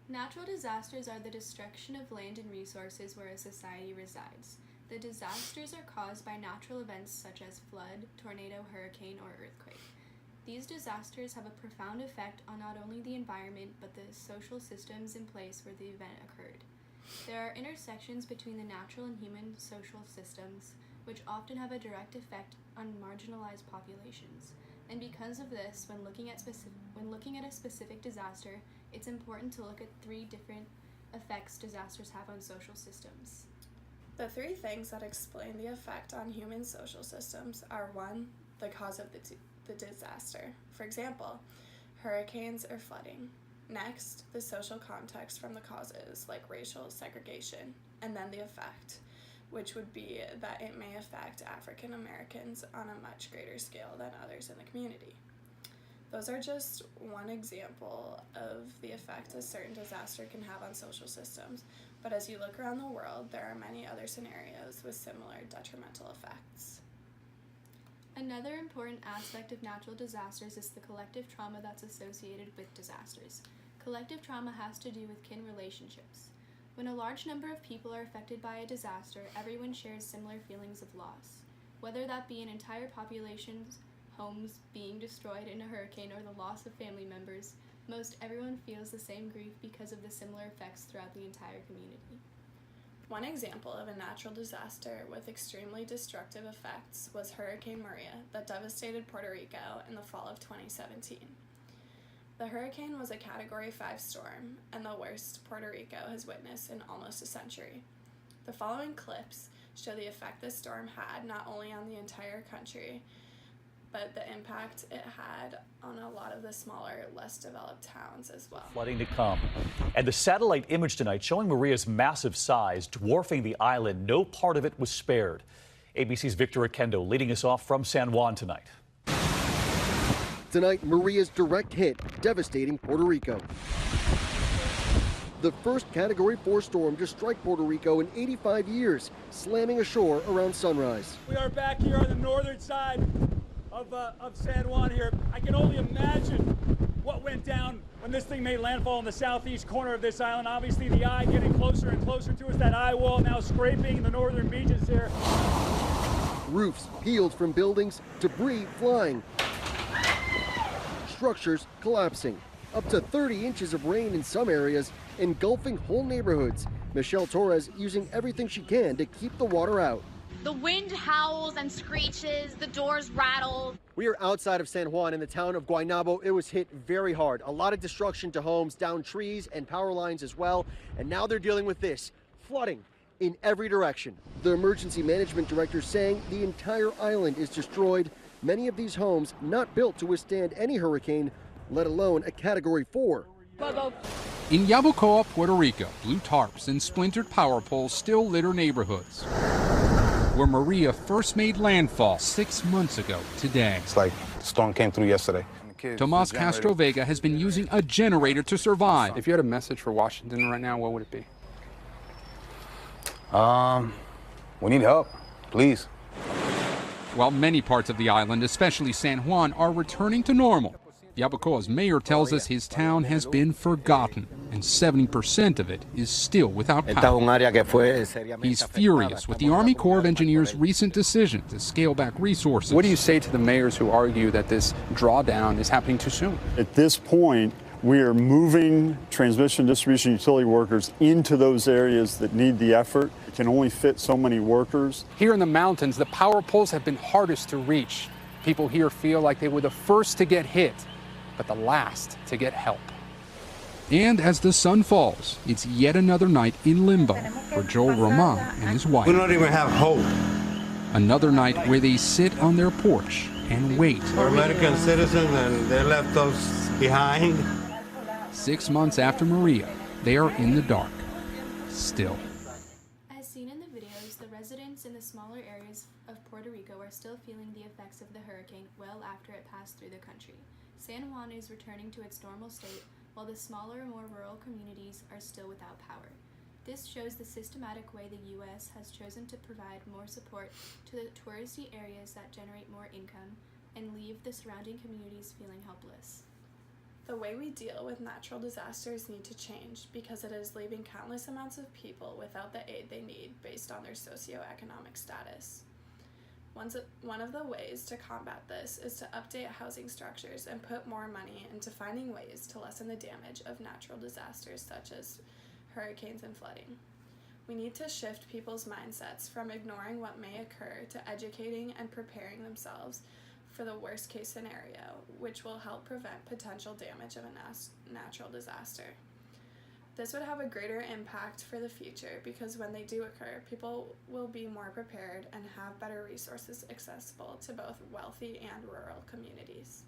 Natural disasters are the destruction of land and resources where a society resides. The disasters are caused by natural events such as flood, tornado, hurricane, or earthquake. These disasters have a profound effect on not only the environment but the social systems in place where the event occurred. There are intersections between the natural and human social systems, which often have a direct effect on marginalized populations. And because of this, when looking at a specific disaster, it's important to look at 3 different effects disasters have on social systems. The 3 things that explain the effect on human social systems are 1, the cause of the disaster. For example, hurricanes or flooding. Next, the social context from the causes, like racial segregation. And then the effect, which would be that it may affect African Americans on a much greater scale than others in the community. Those are just one example of the effect a certain disaster can have on social systems, but as you look around the world, there are many other scenarios with similar detrimental effects. Another important aspect of natural disasters is the collective trauma that's associated with disasters. Collective trauma has to do with kin relationships. When a large number of people are affected by a disaster, everyone shares similar feelings of loss. Whether that be an entire population's homes being destroyed in a hurricane or the loss of family members, most everyone feels the same grief because of the similar effects throughout the entire community. One example of a natural disaster with extremely destructive effects was Hurricane Maria that devastated Puerto Rico in the fall of 2017. The hurricane was a Category 5 storm and the worst Puerto Rico has witnessed in almost a century. The following clips show the effect this storm had not only on the entire country, but the impact it had on a lot of the smaller, less developed towns as well. Flooding to come. And the satellite image tonight showing Maria's massive size, dwarfing the island. No part of it was spared. ABC's Victor Akendo leading us off from San Juan tonight. Tonight, Maria's direct hit devastating Puerto Rico. The first Category 4 storm to strike Puerto Rico in 85 years, slamming ashore around sunrise. We are back here on the northern side of San Juan here. I can only imagine what went down when this thing made landfall in the southeast corner of this island. Obviously the eye getting closer and closer to us, that eye wall now scraping the northern beaches here. Roofs peeled from buildings, debris flying, structures collapsing. Up to 30 inches of rain in some areas, engulfing whole neighborhoods. Michelle Torres using everything she can to keep the water out. The wind howls and screeches, the doors rattle. We are outside of San Juan in the town of Guaynabo. It was hit very hard. A lot of destruction to homes, down trees and power lines as well. And now they're dealing with this, flooding in every direction. The emergency management director saying the entire island is destroyed. Many of these homes not built to withstand any hurricane, let alone a Category 4. In Yabucoa, Puerto Rico, blue tarps and splintered power poles still litter neighborhoods. Where Maria first made landfall 6 months ago today. It's like the storm came through yesterday. Tomas Castro Vega has been using a generator to survive. If you had a message for Washington right now, what would it be? We need help, please. While many parts of the island, especially San Juan, are returning to normal, Yabucoa's mayor tells us his town has been forgotten, and 70% of it is still without power. He's furious with the Army Corps of Engineers' recent decision to scale back resources. What do you say to the mayors who argue that this drawdown is happening too soon? At this point, we are moving transmission, distribution, utility workers into those areas that need the effort. It can only fit so many workers. Here in the mountains, the power poles have been hardest to reach. People here feel like they were the first to get hit, but the last to get help. And as the sun falls, it's yet another night in limbo for Joel Roman and his wife. We don't even have hope. Another night where they sit on their porch and wait. We're American citizens and they left us behind. 6 months after Maria, they are in the dark, still. As seen in the videos, the residents in the smaller areas of Puerto Rico are still feeling the effects of the hurricane well after it passed through the country. San Juan is returning to its normal state, while the smaller, more rural communities are still without power. This shows the systematic way the U.S. has chosen to provide more support to the touristy areas that generate more income and leave the surrounding communities feeling helpless. The way we deal with natural disasters need to change because it is leaving countless amounts of people without the aid they need based on their socioeconomic status. One of the ways to combat this is to update housing structures and put more money into finding ways to lessen the damage of natural disasters such as hurricanes and flooding. We need to shift people's mindsets from ignoring what may occur to educating and preparing themselves for the worst case scenario, which will help prevent potential damage of a natural disaster. This would have a greater impact for the future because when they do occur, people will be more prepared and have better resources accessible to both wealthy and rural communities.